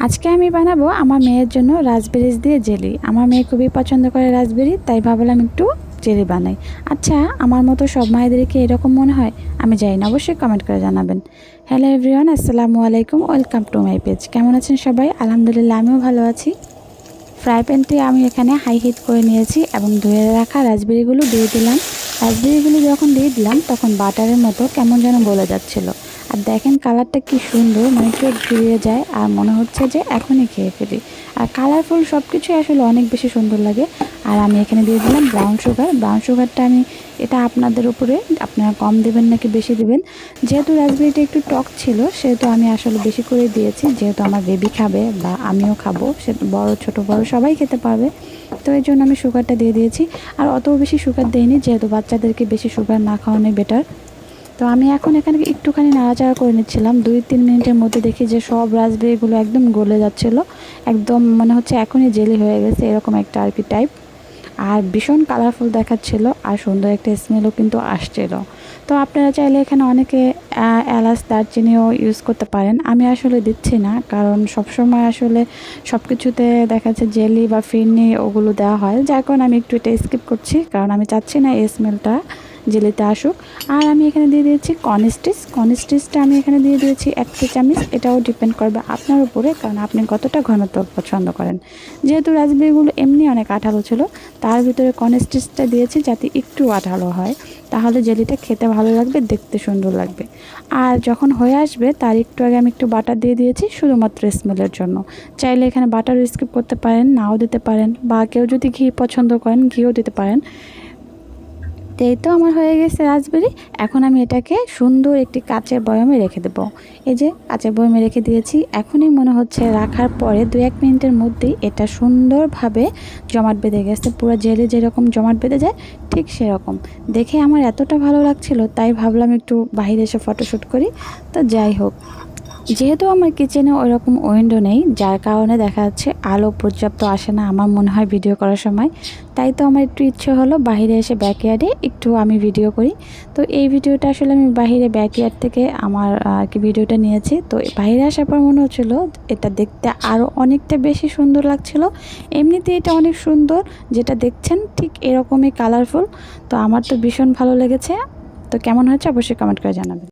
আজকে আমি বানাবো আমার মেয়ের জন্য রাসবেরিজ দিয়ে জেলি। আমার মেয়ে খুবই পছন্দ করে রাসবেরি, তাই ভাবলাম একটু জেলি বানাই। আচ্ছা, আমার মতো সব মায়েদের কি এরকম মনে হয়? আমি জানি না, অবশ্যই কমেন্ট করে জানাবেন। হ্যালো এভরিওয়ান, আসসালামু আলাইকুম, ওয়েলকাম টু মাই পেজ। কেমন আছেন সবাই? আলহামদুলিল্লাহ, আমিও ভালো আছি। ফ্রাই প্যানটি আমি এখানে হাই হিট করে নিয়েছি এবং ধুয়ে রাখা রাসবেরিগুলো দিয়ে দিলাম। রাসবেরিগুলো যখন দিয়ে দিলাম তখন বাটারের মতো কেমন যেন গলে যাচ্ছিলো। আর দেখেন কালারটা কি সুন্দর, মানে চোখ জুড়িয়ে যায় আর মনে হচ্ছে যে এখনই খেয়ে ফেলি। আর কালারফুল সব কিছুই আসলে অনেক বেশি সুন্দর লাগে। আর আমি এখানে দিয়ে দিলাম ব্রাউন সুগার। ব্রাউন সুগারটা এটা আপনাদের উপরে, আপনারা কম দেবেন নাকি বেশি দেবেন। যেহেতু রাসবেরিটা একটু টক ছিল সেহেতু আমি আসলে বেশি করে দিয়েছি, যেহেতু আমার বেবি খাবে বা আমিও খাবো, সে বড় ছোট বড় সবাই খেতে পারবে। তো এই জন্য আমি সুগারটা দিয়ে দিয়েছি। আর অত বেশি সুগার দিইনি, যেহেতু বাচ্চাদেরকে বেশি সুগার না খাওয়ানোই বেটার। তো আমি এখন এখানে একটুখানি নাড়াচাড়া করে নিচ্ছিলাম। 2-3 মিনিটের মধ্যে দেখি যে সব রাসবেরিগুলো একদম গলে যাচ্ছিলো। একদম মনে হচ্ছে এখনই জেলি হয়ে গেছে, এরকম একটা আর কি টাইপ। আর ভীষণ কালারফুল দেখাচ্ছিল আর সুন্দর একটা স্মেলও কিন্তু আসছিল। তো আপনারা চাইলে এখানে অনেকে এলাচ দারচিনিও ইউজ করতে পারেন। আমি আসলে দিচ্ছি না, কারণ সবসময় আসলে সব কিছুতে দেখা যাচ্ছে জেলি বা ফিরনি ওগুলো দেওয়া হয়, যার কারণে আমি একটু এটা স্কিপ করছি, কারণ আমি চাচ্ছি না এই স্মেলটা জেলিতে আসুক। আর আমি এখানে দিয়ে দিয়েছি কর্নস্টিচটা আমি এখানে দিয়ে দিয়েছি 1 টি চামচ। এটাও ডিপেন্ড করবে আপনার উপরে, কারণ আপনি কতটা ঘনত্ব পছন্দ করেন। যেহেতু রাসবেরিগুলো এমনি অনেক আঠালো ছিল, তার ভিতরে কর্নস্টিচটা দিয়েছি যাতে একটু আঠালো হয়, তাহলে জেলিটা খেতে ভালো লাগবে, দেখতে সুন্দর লাগবে। আর যখন হয়ে আসবে তার একটু আগে আমি একটু বাটার দিয়ে দিয়েছি শুধুমাত্র স্মেলের জন্য। চাইলে এখানে বাটার স্কিপ করতে পারেন, নাও দিতে পারেন, বা কেউ যদি ঘি পছন্দ করেন ঘিও দিতে পারেন। তো এই তো আমার হয়ে গেছে রাসবেরি। এখন আমি এটাকে সুন্দর একটি কাচের বয়ামে রেখে দেবো। এই যে কাচের বয়ামে রেখে দিয়েছি। এখনই মনে হচ্ছে রাখার পরে 2-1 মিনিটের মধ্যেই এটা সুন্দরভাবে জমাট বেঁধে গেছে। পুরো জেলি যেরকম জমাট বেঁধে যায় ঠিক সেরকম। দেখে আমার এতটা ভালো লাগছিল, তাই ভাবলাম একটু বাইরে এসে ফটোশ্যুট করি। তো যাই হোক, যেহেতু আমার কিচেনে ওইরকম উইন্ডো নেই, যার কারণে দেখা যাচ্ছে আলো পর্যাপ্ত আসে না আমার মনে হয় ভিডিও করার সময়। তাই তো আমার একটু ইচ্ছে হলো বাইরে এসে ব্যাকইয়ার্ডে একটু আমি ভিডিও করি। তো এই ভিডিওটা আসলে আমি বাইরে ব্যাকইয়ার্ড থেকে আমার কি ভিডিওটা নিয়েছি। তো বাইরে আসার পর মনে হচ্ছিল এটা দেখতে আরও অনেকটা বেশি সুন্দর লাগছিল। এমনিতে এটা অনেক সুন্দর, যেটা দেখছেন ঠিক এরকমই কালারফুল। তো আমার তো ভীষণ ভালো লেগেছে। তো কেমন হয়েছে অবশ্যই কমেন্ট করে জানাবেন।